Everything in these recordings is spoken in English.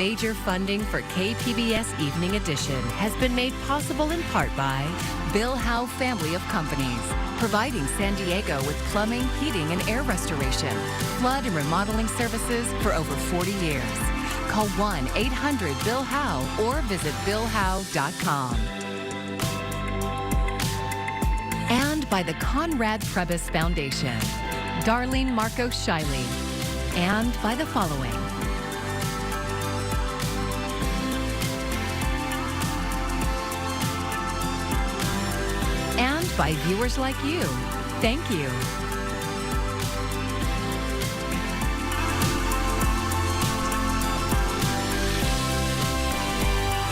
Major funding for KPBS Evening Edition has been made possible in part by Bill Howe Family of Companies, providing San Diego with plumbing, heating, and air restoration, flood and remodeling services for over 40 years. Call 1-800-BILL-HOWE or visit billhowe.com. And by the Conrad Trebas Foundation, Darlene Marcos Shiley, and by the following. And by viewers like you. Thank you.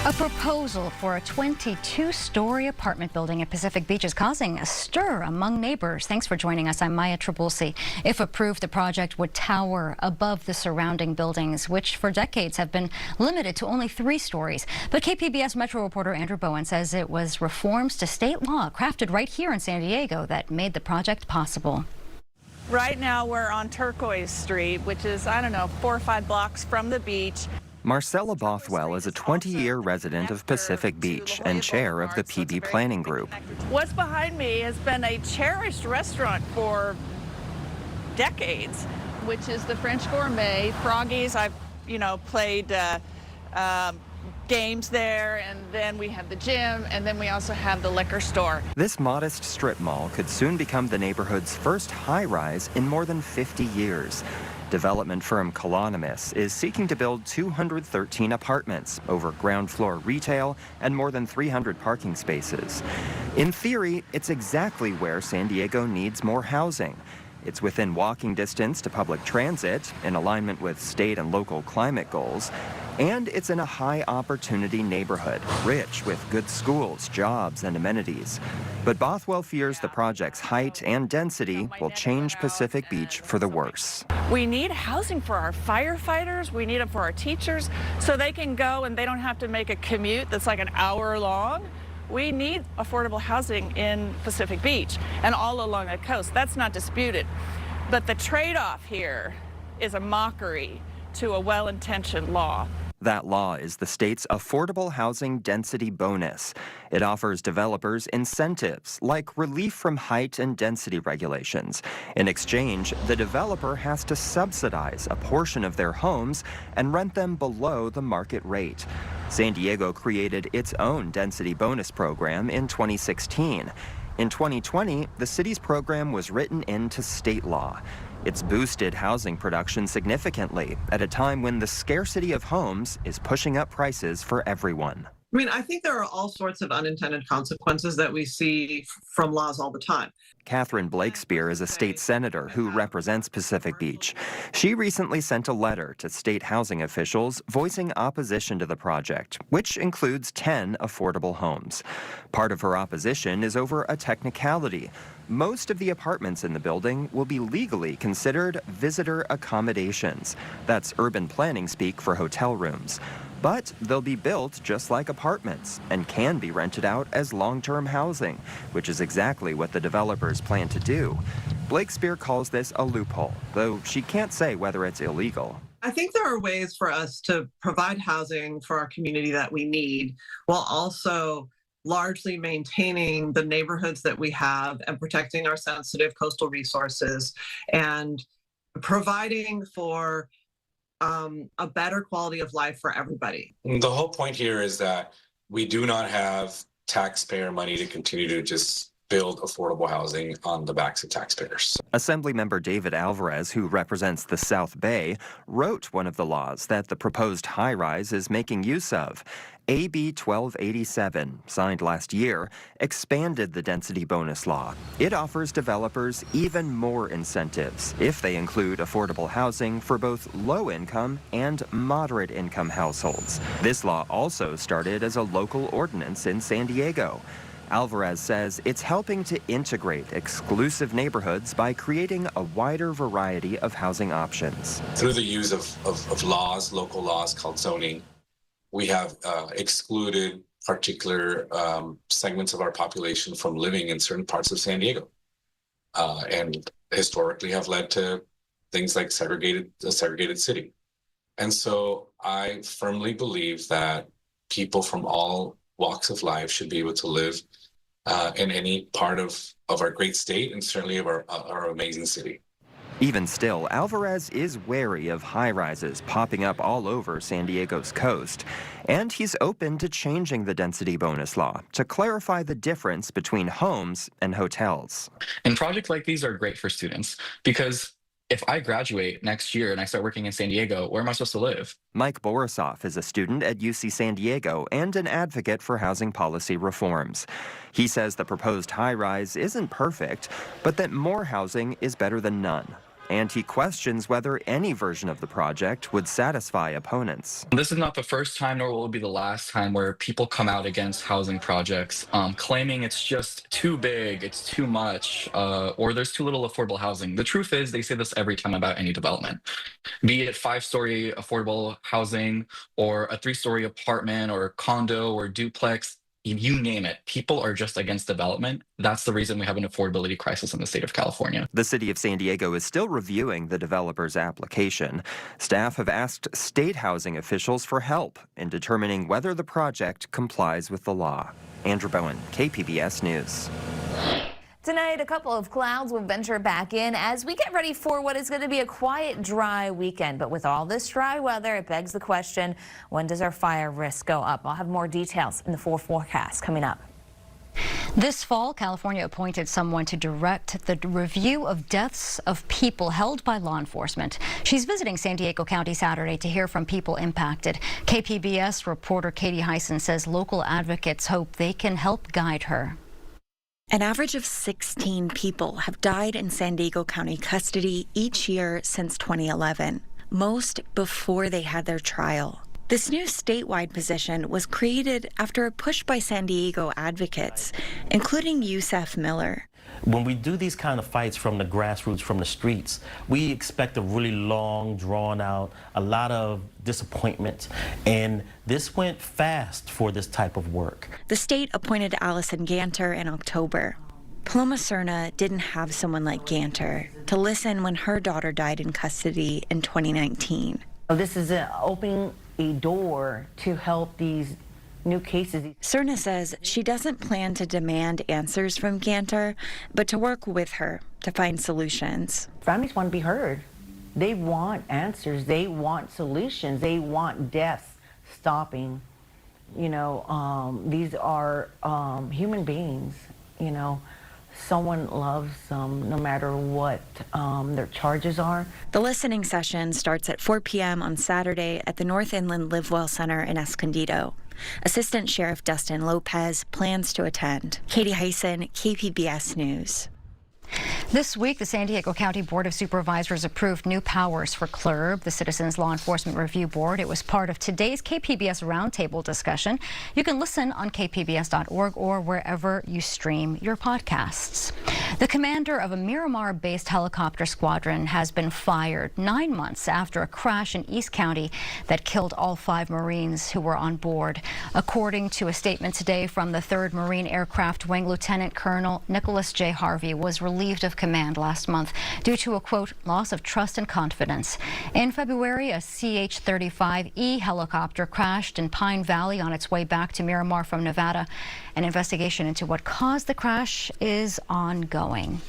A proposal for a 22-story apartment building at Pacific Beach is causing a stir among neighbors. Thanks for joining us. I'm Maya Trabulsi. If approved, the project would tower above the surrounding buildings, which for decades have been limited to only 3 stories. But KPBS Metro reporter Andrew Bowen says it was reforms to state law crafted right here in San Diego that made the project possible. Right now we're on Turquoise Street, which is, 4 or 5 blocks from the beach. Marcella Bothwell is a 20-year resident of Pacific Beach and chair of the PB Planning Group. What's behind me has been a cherished restaurant for decades, which is the French Gourmet. Froggies, I've, played games there, and then we have the gym, and then we also have the liquor store. This modest strip mall could soon become the neighborhood's first high-rise in more than 50 years. Development firm Colonimus is seeking to build 213 apartments, over ground floor retail, and more than 300 parking spaces. In theory, it's exactly where San Diego needs more housing. It's within walking distance to public transit, in alignment with state and local climate goals, and it's in a high-opportunity neighborhood, rich with good schools, jobs, and amenities. But Bothwell fears the project's height and density will change Pacific Beach for the worse. We need housing for our firefighters. We need it for our teachers so they can go and they don't have to make a commute that's like an hour long. We need affordable housing in Pacific Beach and all along the coast. That's not disputed. But the trade-off here is a mockery to a well-intentioned law. That law is the state's Affordable Housing Density Bonus. It offers developers incentives like relief from height and density regulations. In exchange, the developer has to subsidize a portion of their homes and rent them below the market rate. San Diego created its own density bonus program in 2016. In 2020, the city's program was written into state law. It's boosted housing production significantly at a time when the scarcity of homes is pushing up prices for everyone. I think there are all sorts of unintended consequences that we see from laws all the time. Catherine Blakespear is a state senator who represents Pacific Beach. She recently sent a letter to state housing officials voicing opposition to the project, which includes 10 affordable homes. Part of her opposition is over a technicality. Most of the apartments in the building will be legally considered visitor accommodations. That's urban planning speak for hotel rooms. But they'll be built just like apartments and can be rented out as long-term housing, which is exactly what the developers plan to do. Blakespear calls this a loophole, though she can't say whether it's illegal. I think there are ways for us to provide housing for our community that we need, while also largely maintaining the neighborhoods that we have and protecting our sensitive coastal resources and providing for a better quality of life for everybody. The whole point here is that we do not have taxpayer money to continue to just build affordable housing on the backs of taxpayers. Assemblymember David Alvarez, who represents the South Bay, wrote one of the laws that the proposed high-rise is making use of. AB 1287, signed last year, expanded the density bonus law. It offers developers even more incentives if they include affordable housing for both low-income and moderate-income households. This law also started as a local ordinance in San Diego. Alvarez says it's helping to integrate exclusive neighborhoods by creating a wider variety of housing options. Through the use of laws, local laws called zoning, we have excluded particular segments of our population from living in certain parts of San Diego, and historically have led to things like a segregated city. And so I firmly believe that people from all walks of life should be able to live in any part of our great state and certainly of our amazing city. Even still, Alvarez is wary of high-rises popping up all over San Diego's coast, and he's open to changing the density bonus law to clarify the difference between homes and hotels. And projects like these are great for students because if I graduate next year and I start working in San Diego, where am I supposed to live? Mike Borisoff is a student at UC San Diego and an advocate for housing policy reforms. He says the proposed high-rise isn't perfect, but that more housing is better than none. And he questions whether any version of the project would satisfy opponents. This is not the first time, nor will it be the last time, where people come out against housing projects, claiming it's just too big, it's too much, or there's too little affordable housing. The truth is, they say this every time about any development, be it 5-story affordable housing, or a 3-story apartment, or condo, or duplex. You name it. People are just against development. That's the reason we have an affordability crisis in the state of California. The city of San Diego is still reviewing the developer's application. Staff have asked state housing officials for help in determining whether the project complies with the law. Andrew Bowen, KPBS News. Tonight, a couple of clouds will venture back in as we get ready for what is going to be a quiet, dry weekend. But with all this dry weather, it begs the question, when does our fire risk go up? I'll have more details in the full forecast coming up. This fall, California appointed someone to direct the review of deaths of people held by law enforcement. She's visiting San Diego County Saturday to hear from people impacted. KPBS reporter Katie Hyson says local advocates hope they can help guide her. An average of 16 people have died in San Diego County custody each year since 2011, most before they had their trial. This new statewide position was created after a push by San Diego advocates, including Yusef Miller. When we do these kind of fights from the grassroots, from the streets, we expect a really long, drawn out, a lot of disappointment, and this went fast for this type of work. The state appointed Allison Ganter in October. Paloma Serna didn't have someone like Ganter to listen when her daughter died in custody in 2019. This is opening a door to help these new cases. Serna says she doesn't plan to demand answers from Ganter, but to work with her to find solutions. Families want to be heard. They want answers. They want solutions. They want deaths stopping. You know, these are human beings. You know, someone loves them no matter what their charges are. The listening session starts at 4 p.m. on Saturday at the North Inland Live Well Center in Escondido. Assistant Sheriff Dustin Lopez plans to attend. Katie Hyson, KPBS News. This week, the San Diego County Board of Supervisors approved new powers for CLRB, the Citizens Law Enforcement Review Board. It was part of today's KPBS Roundtable discussion. You can listen on kpbs.org or wherever you stream your podcasts. The commander of a Miramar-based helicopter squadron has been fired 9 months after a crash in East County that killed all 5 Marines who were on board. According to a statement today from the 3rd Marine Aircraft Wing, Lieutenant Colonel Nicholas J. Harvey was relieved of command last month due to a, quote, loss of trust and confidence. In February, a CH-35E helicopter crashed in Pine Valley on its way back to Miramar from Nevada. An investigation into what caused the crash is ongoing.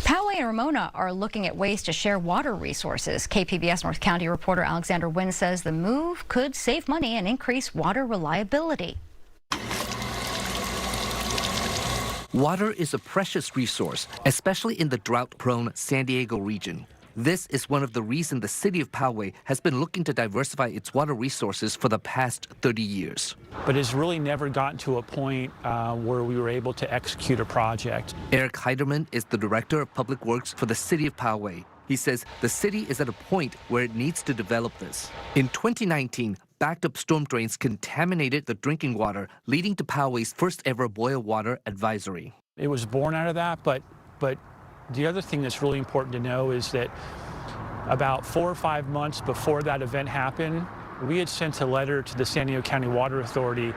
Poway and Ramona are looking at ways to share water resources. KPBS North County reporter Alexander Wynn says the move could save money and increase water reliability. Water is a precious resource, especially in the drought-prone San Diego region. This is one of the reasons the city of Poway has been looking to diversify its water resources for the past 30 years. But it's really never gotten to a point where we were able to execute a project. Eric Heiderman is the director of public works for the city of Poway. He says the city is at a point where it needs to develop this. In 2019, backed-up storm drains contaminated the drinking water, leading to Poway's first-ever boil water advisory. It was born out of that, but the other thing that's really important to know is that about 4 or 5 months before that event happened, we had sent a letter to the San Diego County Water Authority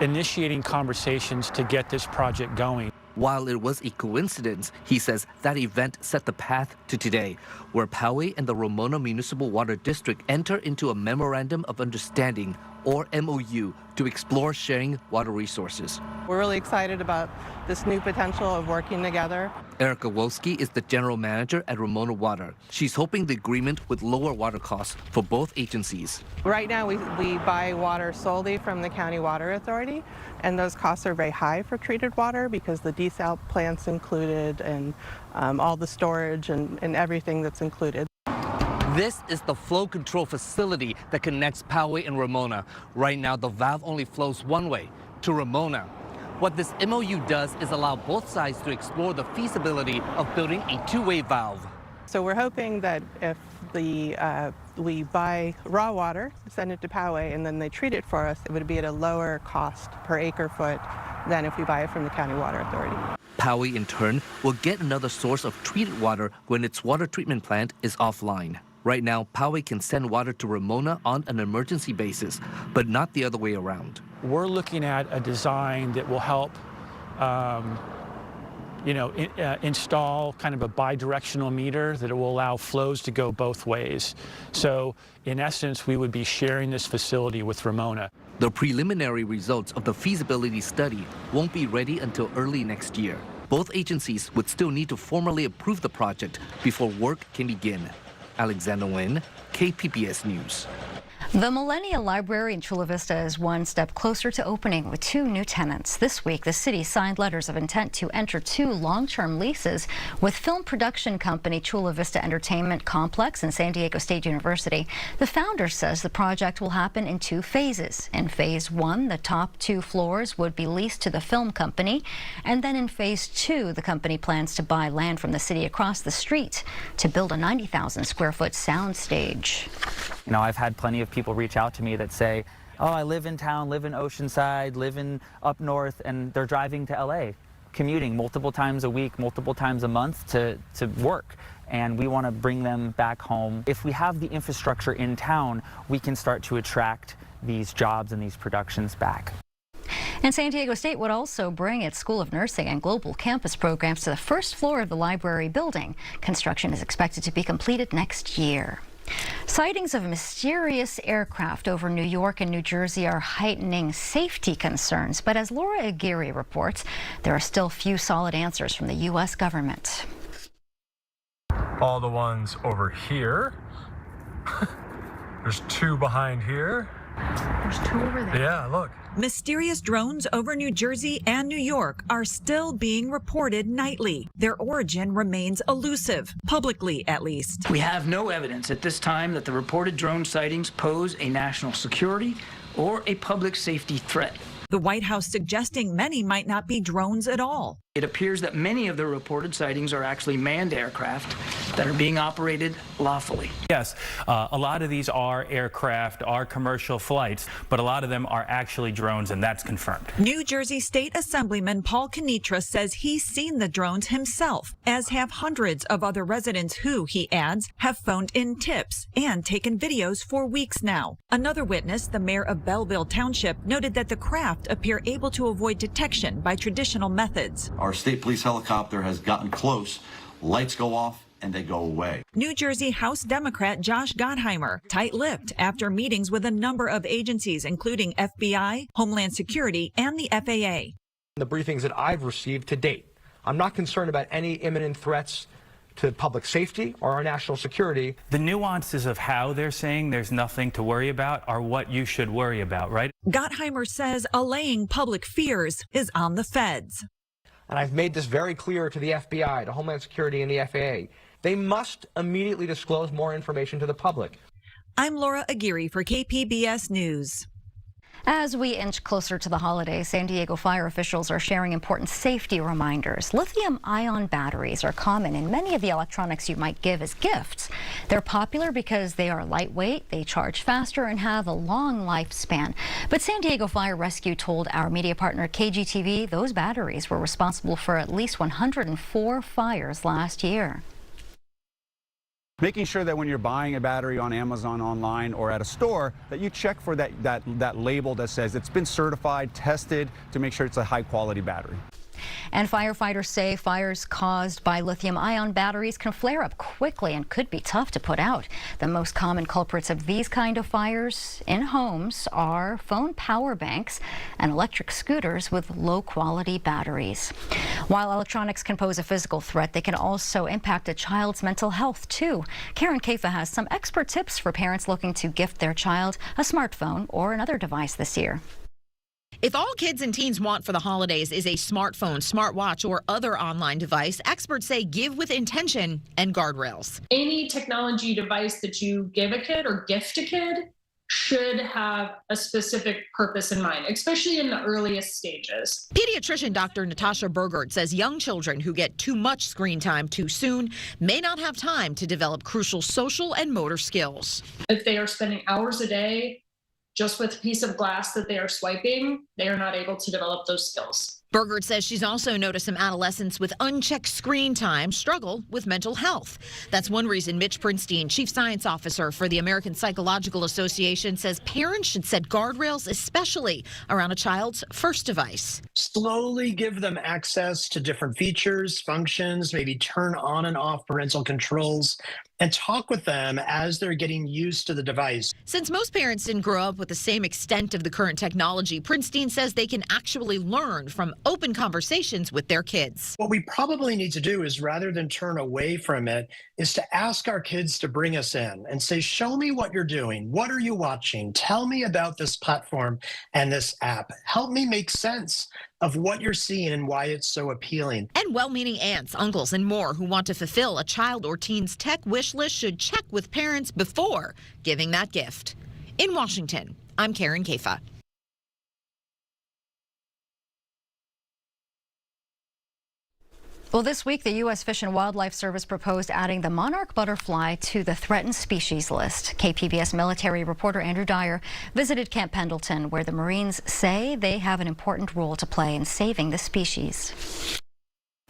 initiating conversations to get this project going. While it was a coincidence, he says that event set the path to today, where Poway and the Ramona Municipal Water District enter into a Memorandum of Understanding, or MOU, to explore sharing water resources. We're really excited about this new potential of working together. Erica Wolski is the general manager at Ramona Water. She's hoping the agreement would lower water costs for both agencies. Right now, we buy water solely from the County Water Authority, and those costs are very high for treated water because the desal plant's included and all the storage and everything that's included. This is the flow control facility that connects Poway and Ramona. Right now, the valve only flows one way, to Ramona. What this MOU does is allow both sides to explore the feasibility of building a two-way valve. So we're hoping that if we buy raw water, send it to Poway, and then they treat it for us, it would be at a lower cost per acre foot than if we buy it from the County Water Authority. Poway, in turn, will get another source of treated water when its water treatment plant is offline. Right now, Poway can send water to Ramona on an emergency basis, but not the other way around. We're looking at a design that will help install kind of a bidirectional meter that will allow flows to go both ways. So in essence, we would be sharing this facility with Ramona. The preliminary results of the feasibility study won't be ready until early next year. Both agencies would still need to formally approve the project before work can begin. Alexander Nguyen, KPBS News. The Millennium Library in Chula Vista is one step closer to opening with 2 new tenants. This week, the city signed letters of intent to enter 2 long-term leases with film production company Chula Vista Entertainment Complex and San Diego State University. The founder says the project will happen in 2 phases. In phase 1, the top 2 floors would be leased to the film company. And then in phase 2, the company plans to buy land from the city across the street to build a 90,000 square foot sound stage. You know, I've had plenty of people reach out to me that say, oh, I live in town, live in Oceanside, live in up north, and they're driving to LA, commuting multiple times a week, multiple times a month to work. And we want to bring them back home. If we have the infrastructure in town, we can start to attract these jobs and these productions back. And San Diego State would also bring its School of Nursing and Global Campus programs to the first floor of the library building. Construction is expected to be completed next year. Sightings of mysterious aircraft over New York and New Jersey are heightening safety concerns. But as Laura Aguirre reports, there are still few solid answers from the U.S. government. All the ones over here. There's 2 behind here. There's 2 over there. Yeah, look. Mysterious drones over New Jersey and New York are still being reported nightly. Their origin remains elusive, publicly at least. We have no evidence at this time that the reported drone sightings pose a national security or a public safety threat. The White House suggesting many might not be drones at all. It appears that many of the reported sightings are actually manned aircraft that are being operated lawfully. Yes, a lot of these are aircraft, are commercial flights, but a lot of them are actually drones, and that's confirmed. New Jersey State Assemblyman Paul Kenitra says he's seen the drones himself, as have hundreds of other residents who, he adds, have phoned in tips and taken videos for weeks now. Another witness, the mayor of Belleville Township, noted that the craft appear able to avoid detection by traditional methods. Our state police helicopter has gotten close, lights go off, and they go away. New Jersey House Democrat Josh Gottheimer, tight-lipped after meetings with a number of agencies, including FBI, Homeland Security, and the FAA. The briefings that I've received to date, I'm not concerned about any imminent threats to public safety or our national security. The nuances of how they're saying there's nothing to worry about are what you should worry about, right? Gottheimer says allaying public fears is on the feds. And I've made this very clear to the FBI, to Homeland Security, and the FAA. They must immediately disclose more information to the public. I'm Laura Aguirre for KPBS News. As we inch closer to the holidays, San Diego fire officials are sharing important safety reminders. Lithium-ion batteries are common in many of the electronics you might give as gifts. They're popular because they are lightweight, they charge faster, and have a long lifespan. But San Diego Fire Rescue told our media partner KGTV those batteries were responsible for at least 104 fires last year. Making sure that when you're buying a battery on Amazon online or at a store, that you check for that label that says it's been certified, tested, to make sure it's a high quality battery. And firefighters say fires caused by lithium-ion batteries can flare up quickly and could be tough to put out. The most common culprits of these kind of fires in homes are phone power banks and electric scooters with low-quality batteries. While electronics can pose a physical threat, they can also impact a child's mental health, too. Karen Kafa has some expert tips for parents looking to gift their child a smartphone or another device this year. If all kids and teens want for the holidays is a smartphone, smartwatch, or other online device, experts say give with intention and guardrails. Any technology device that you give a kid or gift a kid should have a specific purpose in mind, especially in the earliest stages. Pediatrician Dr. Natasha Burgert says young children who get too much screen time too soon may not have time to develop crucial social and motor skills. If they are spending hours a day just with a piece of glass that they are swiping, they are not able to develop those skills. Burgert says she's also noticed some adolescents with unchecked screen time struggle with mental health. That's one reason Mitch Prinstein, Chief Science Officer for the American Psychological Association, says parents should set guardrails, especially around a child's first device. Slowly give them access to different features, functions, maybe turn on and off parental controls, and talk with them as they're getting used to the device. Since most parents didn't grow up with the same extent of the current technology, Prinstein says they can actually learn from open conversations with their kids. What we probably need to do is, rather than turn away from it, is to ask our kids to bring us in and say, show me what you're doing. What are you watching? Tell me about this platform and this app. Help me make sense of what you're seeing and why it's so appealing. And well-meaning aunts, uncles, and more who want to fulfill a child or teen's tech wish list should check with parents before giving that gift. In Washington, I'm Karen Kafa. Well, this week, the U.S. Fish and Wildlife Service proposed adding the Monarch Butterfly to the threatened species list. KPBS military reporter Andrew Dyer visited Camp Pendleton, where the Marines say they have an important role to play in saving the species.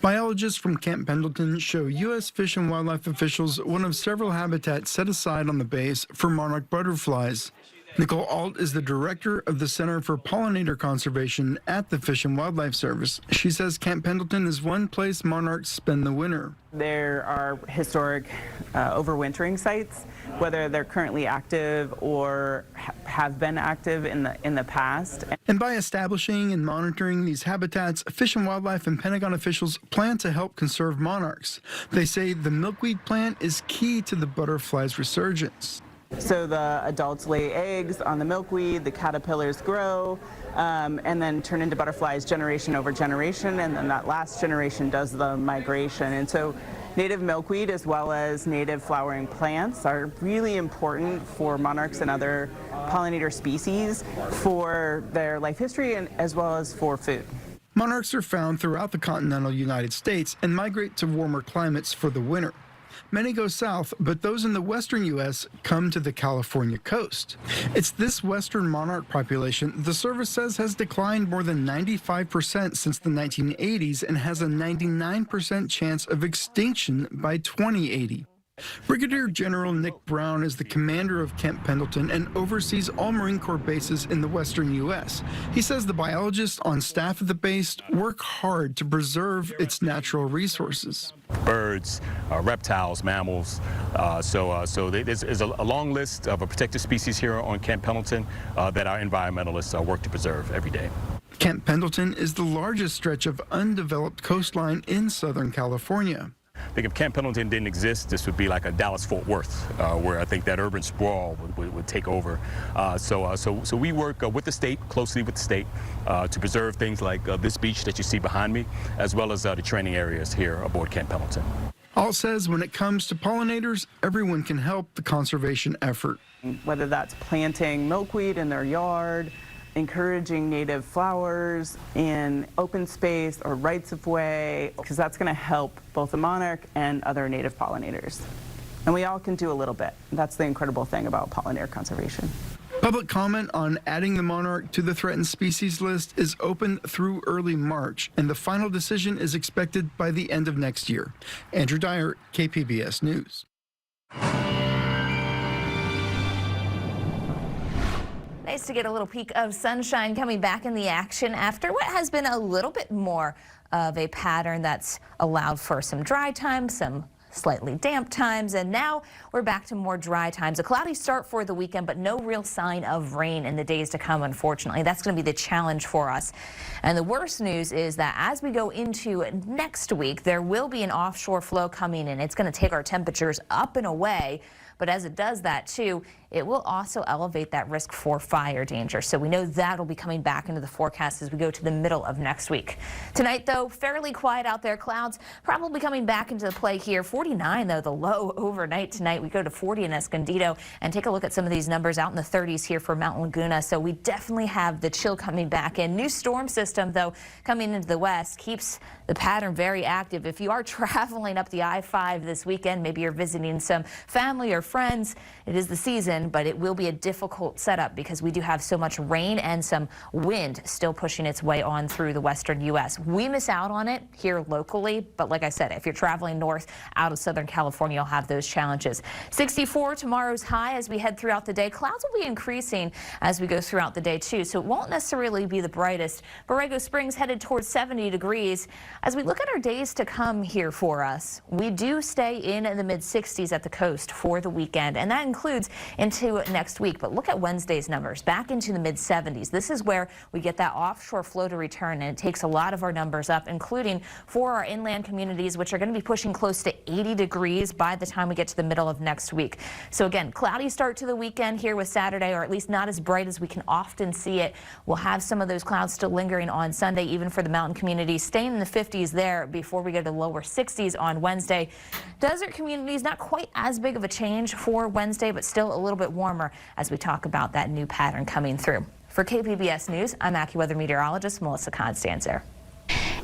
Biologists from Camp Pendleton show U.S. Fish and Wildlife officials one of several habitats set aside on the base for monarch butterflies. Nicole Alt is the director of the Center for Pollinator Conservation at the Fish and Wildlife Service. She says Camp Pendleton is one place monarchs spend the winter. There are historic overwintering sites, whether they're currently active or have been active in the past. And by establishing and monitoring these habitats, Fish and Wildlife and Pentagon officials plan to help conserve monarchs. They say the milkweed plant is key to the butterfly's resurgence. So the adults lay eggs on the milkweed, the caterpillars grow, and then turn into butterflies generation over generation, and then that last generation does the migration. And so native milkweed as well as native flowering plants are really important for monarchs and other pollinator species for their life history and as well as for food. Monarchs are found throughout the continental United States and migrate to warmer climates for the winter. Many go south, but those in the western U.S. come to the California coast. It's this western monarch population the service says has declined more than 95% since the 1980s and has a 99% chance of extinction by 2080. Brigadier General Nick Brown is the commander of Camp Pendleton and oversees all Marine Corps bases in the western U.S. He says the biologists on staff at the base work hard to preserve its natural resources. Birds, reptiles, mammals. So there's a long list of protected species here on Camp Pendleton that our environmentalists work to preserve every day. Camp Pendleton is the largest stretch of undeveloped coastline in Southern California. I think if Camp Pendleton didn't exist, this would be like a Dallas-Fort Worth, where I think that urban sprawl would take over. So we work with the state, closely with the state, to preserve things like this beach that you see behind me, as well as the training areas here aboard Camp Pendleton. Alt says when it comes to pollinators, everyone can help the conservation effort. Whether that's planting milkweed in their yard, encouraging native flowers in open space or rights of way, because that's going to help both the monarch and other native pollinators. And we all can do a little bit. That's the incredible thing about pollinator conservation. Public comment on adding the monarch to the threatened species list is open through early March, and the final decision is expected by the end of next year. Andrew Dyer, KPBS News. Nice to get a little peek of sunshine coming back in the action after what has been a little bit more of a pattern that's allowed for some dry times, some slightly damp times, and now we're back to more dry times. A cloudy start for the weekend, but no real sign of rain in the days to come, unfortunately. That's going to be the challenge for us. And the worst news is that as we go into next week, there will be an offshore flow coming in. It's going to take our temperatures up and away. But as it does that, too, it will also elevate that risk for fire danger. So we know that'll be coming back into the forecast as we go to the middle of next week. Tonight, though, fairly quiet out there. Clouds probably coming back into the play here. 49, though, the low overnight tonight. We go to 40 in Escondido and take a look at some of these numbers out in the 30s here for Mount Laguna. So we definitely have the chill coming back in. New storm system, though, coming into the west keeps the pattern very active. If you are traveling up the I-5 this weekend, maybe you're visiting some family or friends, it is the season, but it will be a difficult setup because we do have so much rain and some wind still pushing its way on through the western U.S. We miss out on it here locally, but like I said, if you're traveling north out of Southern California, you'll have those challenges. 64 tomorrow's high as we head throughout the day. Clouds will be increasing as we go throughout the day, too, so it won't necessarily be the brightest. Borrego Springs headed towards 70 degrees. As we look at our days to come here for us, we do stay in the mid-60s at the coast for the weekend, and that includes into next week. But look at Wednesday's numbers, back into the mid-70s. This is where we get that offshore flow to return, and it takes a lot of our numbers up, including for our inland communities, which are going to be pushing close to 80 degrees by the time we get to the middle of next week. So again, cloudy start to the weekend here with Saturday, or at least not as bright as we can often see it. We'll have some of those clouds still lingering on Sunday, even for the mountain communities, staying in the 50s there before we go to lower 60s on Wednesday. Desert communities, not quite as big of a change for Wednesday, but still a little bit warmer as we talk about that new pattern coming through. For KPBS News, I'm AccuWeather meteorologist Melissa Constanzer.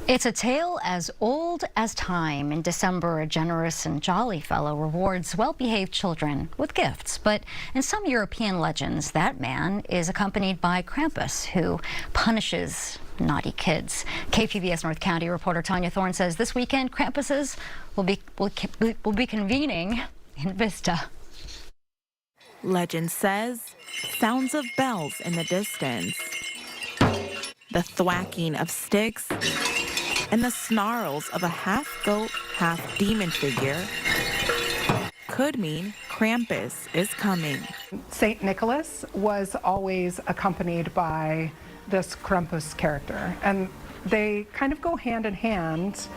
It's a tale as old as time. In December, a generous and jolly fellow rewards well-behaved children with gifts. But in some European legends, that man is accompanied by Krampus, who punishes naughty kids. KPBS North County reporter Tanya Thorne says this weekend, Krampuses will be convening in Vista. Legend says, sounds of bells in the distance, the thwacking of sticks, and the snarls of a half-goat, half-demon figure could mean Krampus is coming. St. Nicholas was always accompanied by this Krampus character, and they kind of go hand in hand,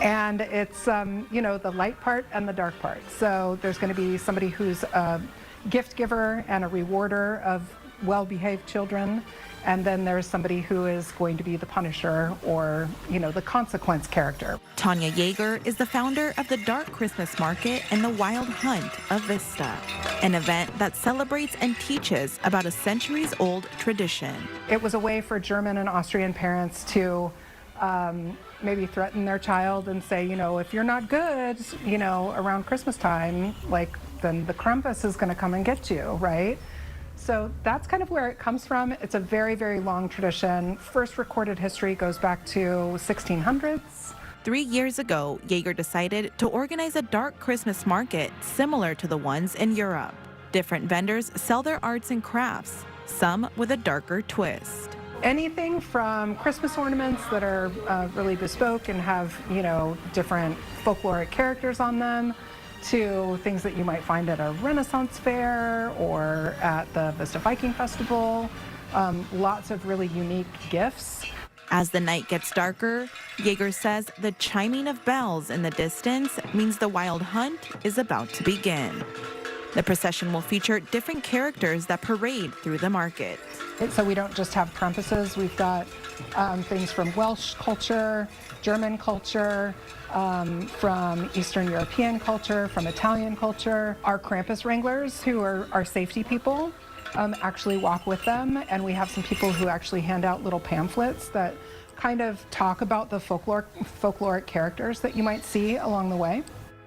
and it's, you know, the light part and the dark part. So there's going to be somebody who's a gift giver and a rewarder of well-behaved children, and then there's somebody who is going to be the punisher, or, you know, the consequence character. Tanya Yeager is the founder of the Dark Christmas Market and the Wild Hunt of Vista, an event that celebrates and teaches about a centuries-old tradition. It was a way for German and Austrian parents to maybe threaten their child and say, you know, if you're not good, you know, around Christmas time, like, then the Krampus is going to come and get you, right? So that's kind of where it comes from. It's a very, very long tradition. First recorded history goes back to 1600s. 3 years ago, Yeager decided to organize a dark Christmas market similar to the ones in Europe. Different vendors sell their arts and crafts, some with a darker twist. Anything from Christmas ornaments that are really bespoke and have, you know, different folkloric characters on them, to things that you might find at a Renaissance fair or at the Vista Viking Festival. Lots of really unique gifts. As the night gets darker, Yeager says the chiming of bells in the distance means the Wild Hunt is about to begin. The procession will feature different characters that parade through the market. So we don't just have Krampuses, we've got things from Welsh culture, German culture, from Eastern European culture, from Italian culture. Our Krampus wranglers, who are our safety people, actually walk with them, and we have some people who actually hand out little pamphlets that kind of talk about the folkloric characters that you might see along the way.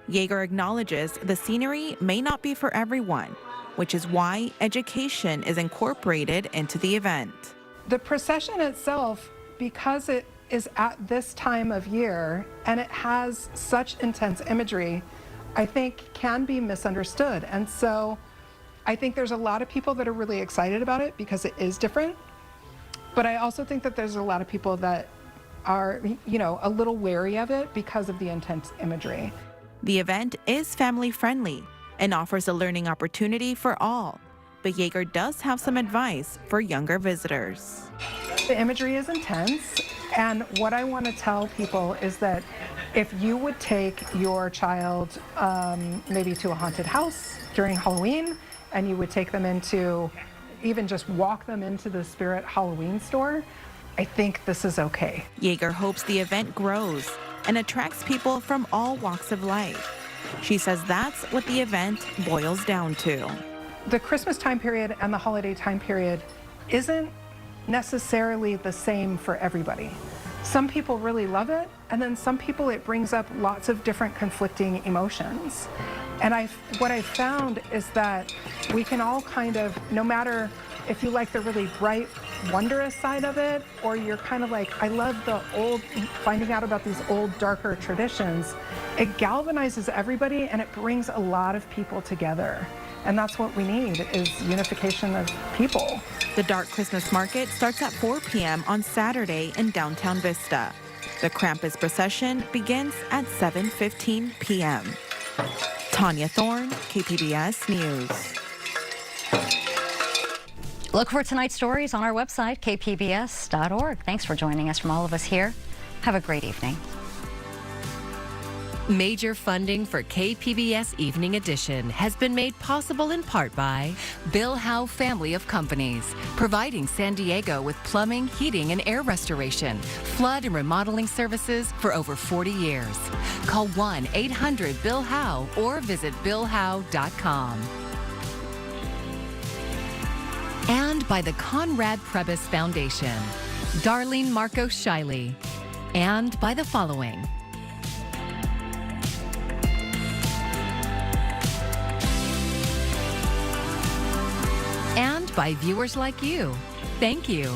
Yeager acknowledges the scenery may not be for everyone, which is why education is incorporated into the event. The procession itself, because it is at this time of year and it has such intense imagery, I think can be misunderstood. And so I think there's a lot of people that are really excited about it because it is different. But I also think that there's a lot of people that are, a little wary of it because of the intense imagery. The event is family friendly and offers a learning opportunity for all. But Yeager does have some advice for younger visitors. The imagery is intense, and what I want to tell people is that if you would take your child maybe to a haunted house during Halloween, and you would take them into, even just walk them into the Spirit Halloween store, I think this is okay. Yeager hopes the event grows and attracts people from all walks of life. She says that's what the event boils down to. The Christmas time period and the holiday time period isn't necessarily the same for everybody. Some people really love it, and then some people it brings up lots of different conflicting emotions. And what I found is that we can all kind of, no matter if you like the really bright, wondrous side of it, or you're kind of like, I love the old, finding out about these old, darker traditions, it galvanizes everybody and it brings a lot of people together. And that's what we need, is unification of people. The Dark Christmas Market starts at 4 p.m. on Saturday in downtown Vista. The Krampus procession begins at 7:15 p.m. Tanya Thorne, KPBS News. Look for tonight's stories on our website, kpbs.org. Thanks for joining us from all of us here. Have a great evening. Major funding for KPBS Evening Edition has been made possible in part by Bill Howe Family of Companies, providing San Diego with plumbing, heating, and air restoration, flood and remodeling services for over 40 years. Call 1-800-BILL-HOWE or visit billhowe.com. And by the Conrad Prebys Foundation, Darlene Marco Shiley, and by the following. And by viewers like you. Thank you.